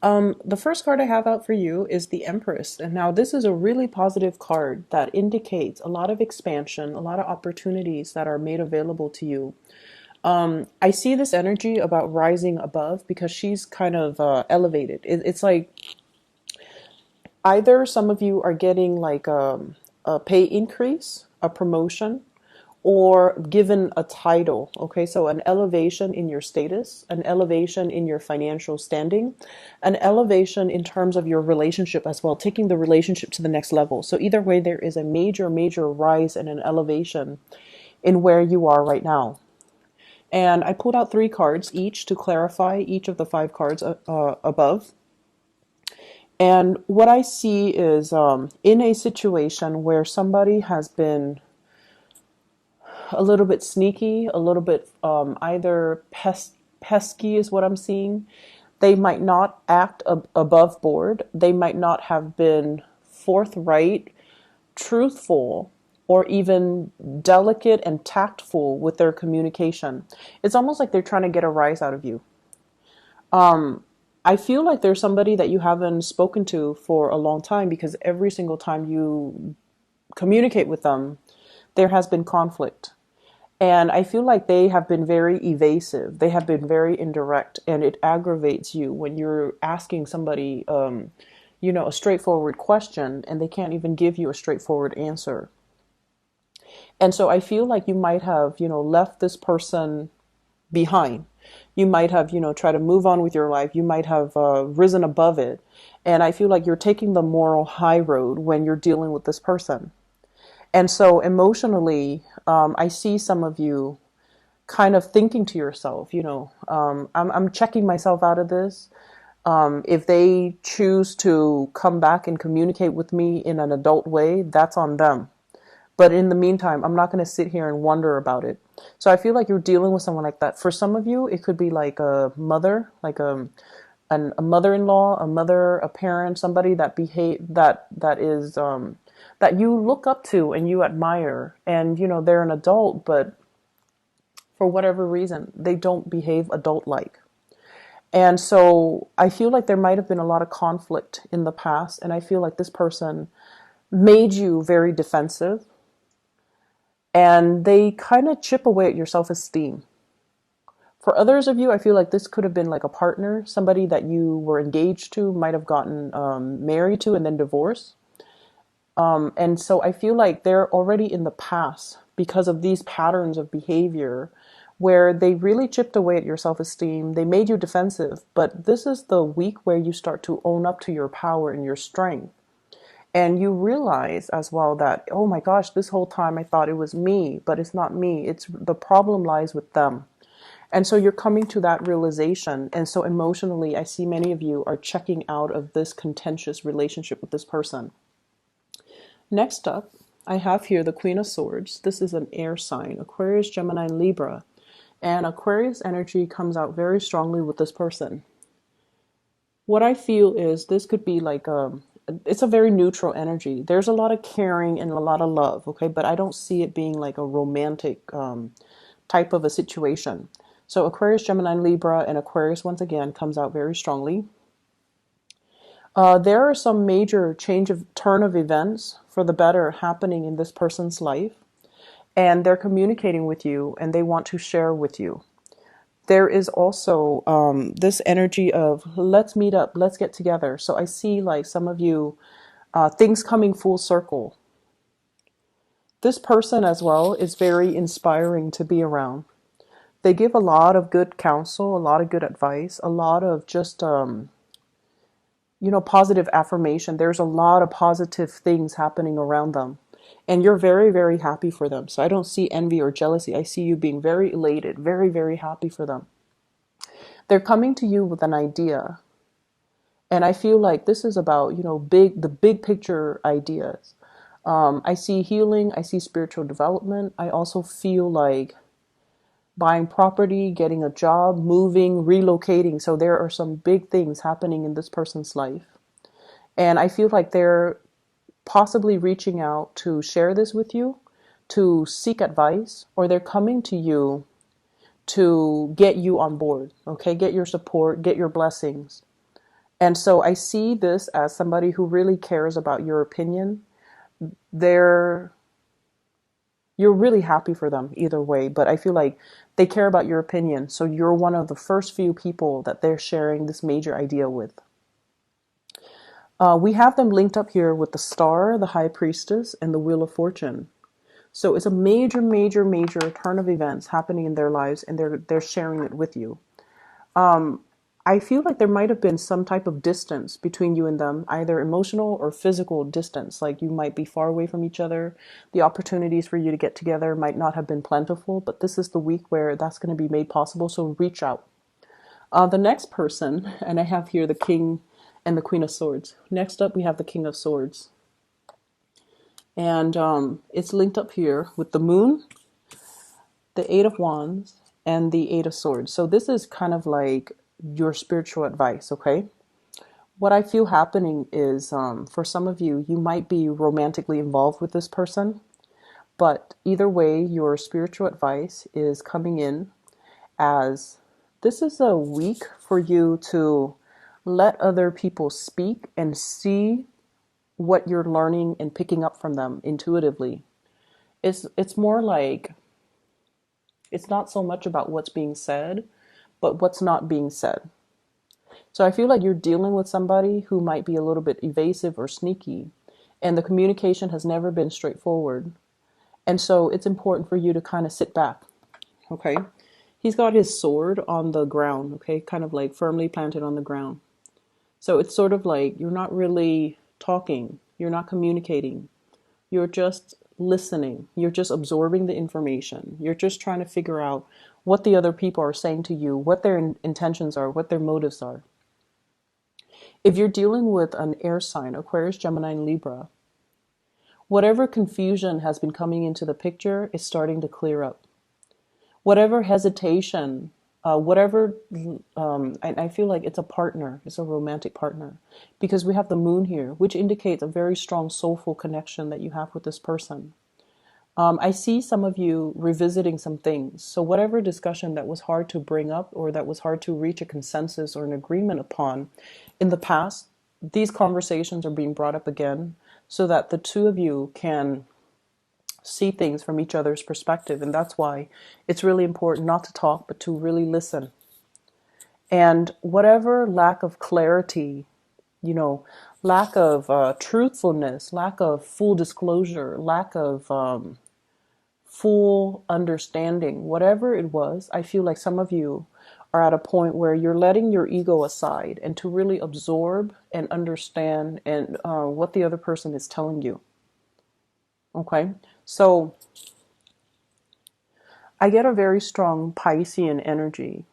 The first card I have out for you is the Empress. And now this is a really positive card that indicates a lot of expansion, a lot of opportunities that are made available to you. I see this energy about rising above because she's kind of elevated. It's like either some of you are getting like a pay increase, a promotion, or given a title. Okay, so an elevation in your status, an elevation in your financial standing, an elevation in terms of your relationship as well, taking the relationship to the next level. So either way, there is a major, major rise and an elevation in where you are right now. And I pulled out three cards each to clarify each of the five cards above. And what I see is in a situation where somebody has been a little bit sneaky, a little bit either pesky is what I'm seeing. They might not act above board. They might not have been forthright, truthful, or even delicate and tactful with their communication. It's almost like they're trying to get a rise out of you. I feel like there's somebody that you haven't spoken to for a long time because every single time you communicate with them, there has been conflict. And I feel like they have been very evasive. They have been very indirect, and it aggravates you when you're asking somebody, a straightforward question, and they can't even give you a straightforward answer. And so I feel like you might have, left this person behind. You might have, try to move on with your life. You might have risen above it. And I feel like you're taking the moral high road when you're dealing with this person. And so emotionally, I see some of you kind of thinking to yourself, I'm checking myself out of this. If they choose to come back and communicate with me in an adult way, that's on them. But in the meantime, I'm not going to sit here and wonder about it. So I feel like you're dealing with someone like that. For some of you, it could be like a mother, like a mother-in-law, a mother, a parent, somebody that is that you look up to and you admire, and they're an adult, but for whatever reason they don't behave adult-like. And so I feel like there might have been a lot of conflict in the past, and I feel like this person made you very defensive, and they kind of chip away at your self-esteem. For others of you, I feel like this could have been like a partner, somebody that you were engaged to, might have gotten married to and then divorced. And so I feel like they're already in the past because of these patterns of behavior where they really chipped away at your self-esteem. They made you defensive, but this is the week where you start to own up to your power and your strength. And you realize as well that, oh my gosh, this whole time I thought it was me, but it's not me. It's the problem lies with them. And so you're coming to that realization. And so emotionally, I see many of you are checking out of this contentious relationship with this person. Next up, I have here the Queen of Swords. This is an air sign, Aquarius, Gemini, Libra. And Aquarius energy comes out very strongly with this person. What I feel is this could be like it's a very neutral energy. There's a lot of caring and a lot of love, okay? But I don't see it being like a romantic type of a situation. So Aquarius, Gemini, Libra, and Aquarius once again comes out very strongly. There are some major turn of events for the better happening in this person's life, and they're communicating with you and they want to share with you. There is also this energy of let's meet up, let's get together. So I see like some of you, things coming full circle. This person as well is very inspiring to be around. They give a lot of good counsel, a lot of good advice, a lot of just positive affirmation. There's a lot of positive things happening around them. And you're very, very happy for them. So I don't see envy or jealousy. I see you being very elated, very, very happy for them. They're coming to you with an idea. And I feel like this is about, the big picture ideas. I see healing. I see spiritual development. I also feel like buying property, getting a job, moving, relocating. So there are some big things happening in this person's life. And I feel like they're possibly reaching out to share this with you, to seek advice, or they're coming to you to get you on board, okay? Get your support, get your blessings. And so I see this as somebody who really cares about your opinion. They're You're really happy for them either way, but I feel like they care about your opinion. So you're one of the first few people that they're sharing this major idea with. We have them linked up here with the Star, the High Priestess, and the Wheel of Fortune. So it's a major, major, major turn of events happening in their lives, and they're sharing it with you. I feel like there might have been some type of distance between you and them, either emotional or physical distance. Like you might be far away from each other. The opportunities for you to get together might not have been plentiful, but this is the week where that's going to be made possible. So reach out. The next person, and I have here the King and the Queen of Swords. Next up, we have the King of Swords. And it's linked up here with the Moon, the Eight of Wands, and the Eight of Swords. So this is kind of like your spiritual advice, okay? What I feel happening is for some of you, you might be romantically involved with this person, but either way, your spiritual advice is coming in as this is a week for you to let other people speak and see what you're learning and picking up from them intuitively. It's more like it's not so much about what's being said, but what's not being said. So I feel like you're dealing with somebody who might be a little bit evasive or sneaky, and the communication has never been straightforward. And so it's important for you to kind of sit back, okay? He's got his sword on the ground, okay, kind of like firmly planted on the ground. So it's sort of like you're not really talking, you're not communicating, you're just listening, you're just absorbing the information, you're just trying to figure out what the other people are saying to you, what their intentions are, what their motives are. If you're dealing with an air sign, Aquarius, Gemini, and Libra, whatever confusion has been coming into the picture is starting to clear up. Whatever hesitation, I feel like it's a partner, it's a romantic partner, because we have the Moon here, which indicates a very strong soulful connection that you have with this person. I see some of you revisiting some things. So whatever discussion that was hard to bring up or that was hard to reach a consensus or an agreement upon in the past, these conversations are being brought up again so that the two of you can see things from each other's perspective. And that's why it's really important not to talk, but to really listen. And whatever lack of clarity, lack of truthfulness, lack of full disclosure, lack of full understanding, whatever it was, I feel like some of you are at a point where you're letting your ego aside and to really absorb and understand and what the other person is telling you. Okay, so I get a very strong Piscean energy,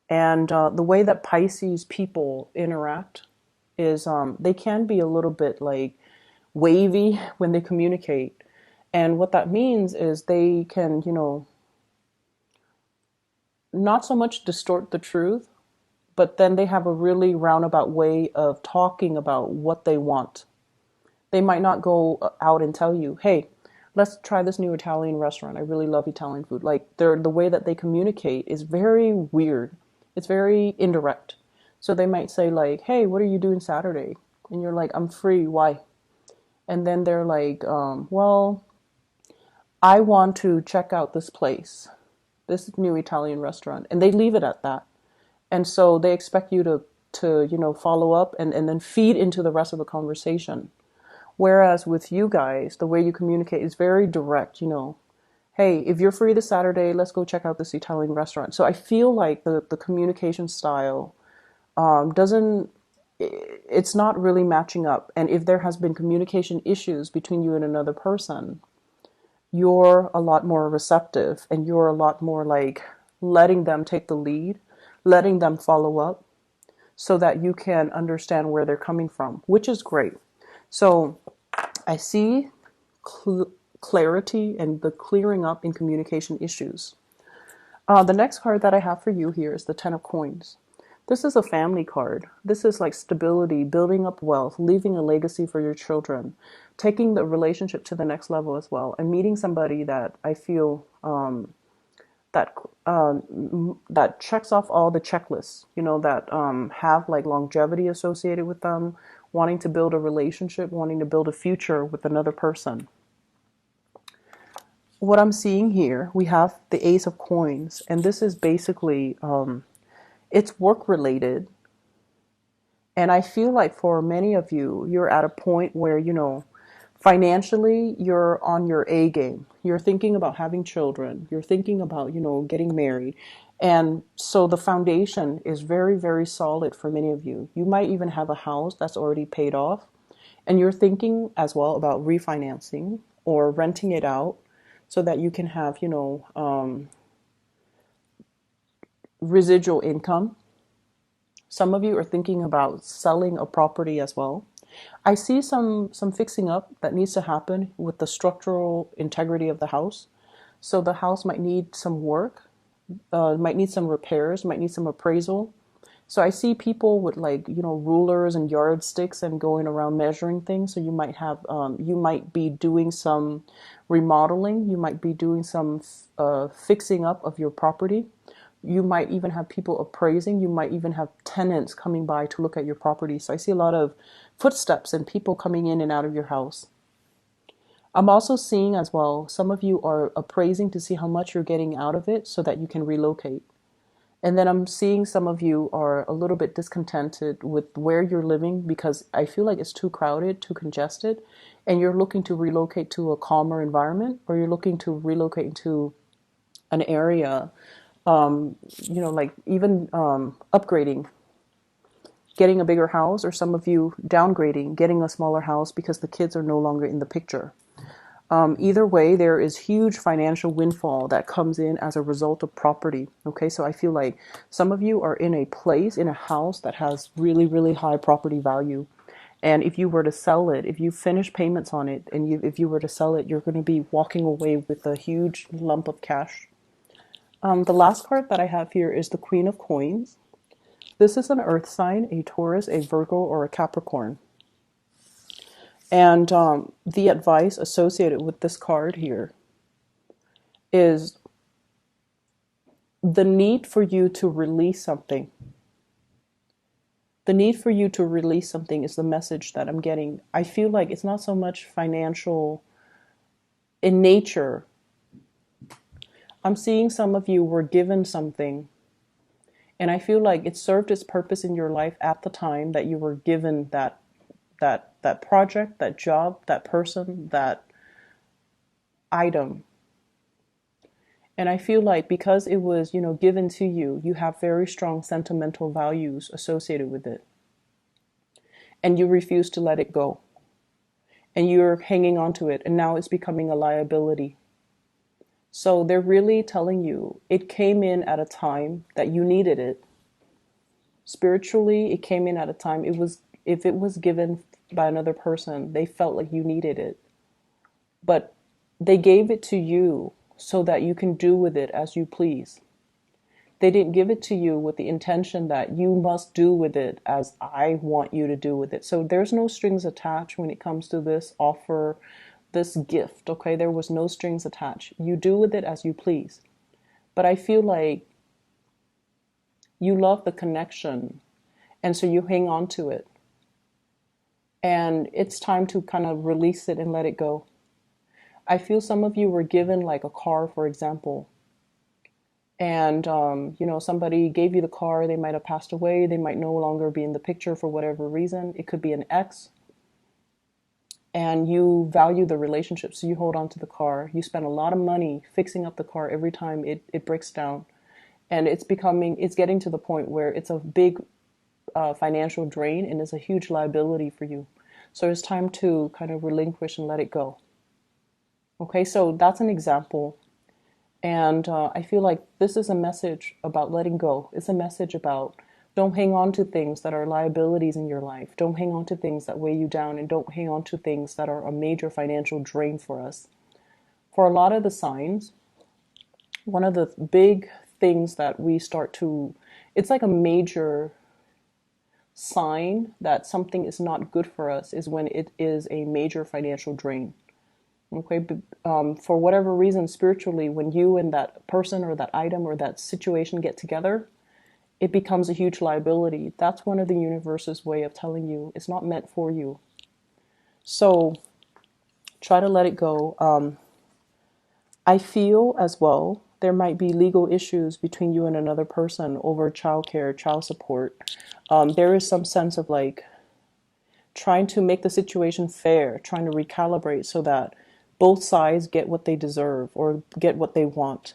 and the way that Pisces people interact is they can be a little bit like wavy when they communicate. And what that means is they can, not so much distort the truth, but then they have a really roundabout way of talking about what they want. They might not go out and tell you, hey, let's try this new Italian restaurant. I really love Italian food. Like the way that they communicate is very weird. It's very indirect. So they might say like, hey, what are you doing Saturday? And you're like, I'm free. Why? And then they're like, well, I want to check out this place, this new Italian restaurant. And they leave it at that. And so they expect you to follow up and then feed into the rest of the conversation. Whereas with you guys, the way you communicate is very direct, hey, if you're free this Saturday, let's go check out this Italian restaurant. So I feel like the communication style it's not really matching up. And if there has been communication issues between you and another person, you're a lot more receptive and you're a lot more like letting them take the lead, letting them follow up so that you can understand where they're coming from, which is great. So I see clarity and the clearing up in communication issues. The next card that I have for you here is the Ten of Coins. This is a family card. This is like stability, building up wealth, leaving a legacy for your children, taking the relationship to the next level as well, and meeting somebody that I feel that that checks off all the checklists, that have like longevity associated with them, wanting to build a relationship, wanting to build a future with another person. What I'm seeing here, we have the Ace of Coins, and this is basically it's work related. And I feel like for many of you, you're at a point where, financially, you're on your A game. You're thinking about having children. You're thinking about, getting married. And so the foundation is very, very solid for many of you. You might even have a house that's already paid off. And you're thinking as well about refinancing or renting it out so that you can have, residual income. Some of you are thinking about selling a property as well. I see some fixing up that needs to happen with the structural integrity of the house. So the house might need some work, might need some repairs, might need some appraisal. So I see people with like, rulers and yardsticks and going around measuring things. So you might be doing some remodeling. You might be doing some fixing up of your property. You might even have people appraising. You might even have tenants coming by to look at your property. So I see a lot of footsteps and people coming in and out of your house. I'm also seeing as well, some of you are appraising to see how much you're getting out of it so that you can relocate. And then I'm seeing some of you are a little bit discontented with where you're living because I feel like it's too crowded, too congested, and you're looking to relocate to a calmer environment, or you're looking to relocate into an area, like even upgrading, getting a bigger house, or some of you downgrading, getting a smaller house because the kids are no longer in the picture. Either way, there is huge financial windfall that comes in as a result of property. Okay, so I feel like some of you are in a place, in a house that has really, really high property value. And if you were to sell it, if you finish payments on it, and if you were to sell it, you're going to be walking away with a huge lump of cash. The last card that I have here is the Queen of Coins. This is an earth sign, a Taurus, a Virgo, or a Capricorn. And the advice associated with this card here is the need for you to release something. The need for you to release something is the message that I'm getting. I feel like it's not so much financial in nature. I'm seeing some of you were given something, and I feel like it served its purpose in your life at the time that you were given that project, that job, that person, that item. And I feel like because it was, given to you, you have very strong sentimental values associated with it. And you refuse to let it go. And you're hanging on to it, and now it's becoming a liability. So they're really telling you it came in at a time that you needed it. Spiritually, it came in at a time if it was given by another person, they felt like you needed it. But they gave it to you so that you can do with it as you please. They didn't give it to you with the intention that you must do with it as I want you to do with it. So there's no strings attached when it comes to this offer, this gift, okay? There was no strings attached. You do with it as you please. But I feel like you love the connection, and so you hang on to it. And it's time to kind of release it and let it go. I feel some of you were given like a car, for example, and somebody gave you the car. They might have passed away. They might no longer be in the picture for whatever reason. It could be an ex, and you value the relationship, so you hold on to the car. You spend a lot of money fixing up the car every time it breaks down, and it's getting to the point where it's a big financial drain and it's a huge liability for you. So it's time to kind of relinquish and let it go. Okay, so that's an example. And I feel like this is a message about letting go. It's a message about don't hang on to things that are liabilities in your life. Don't hang on to things that weigh you down, and don't hang on to things that are a major financial drain for us. For a lot of the signs, one of the big things that we start to, it's like a major sign that something is not good for us is when it is a major financial drain. Okay, for whatever reason, spiritually, when you and that person or that item or that situation get together, it becomes a huge liability. That's one of the universe's way of telling you it's not meant for you. So try to let it go. I feel as well there might be legal issues between you and another person over childcare, child support. There is some sense of like trying to make the situation fair, trying to recalibrate so that both sides get what they deserve or get what they want.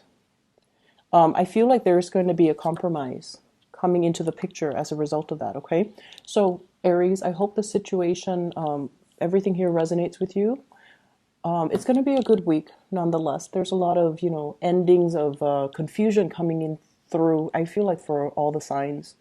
I feel like there's going to be a compromise coming into the picture as a result of that, okay? So, Aries, I hope the situation, everything here resonates with you. It's going to be a good week nonetheless. There's a lot of, endings of confusion coming in through, I feel like, for all the signs.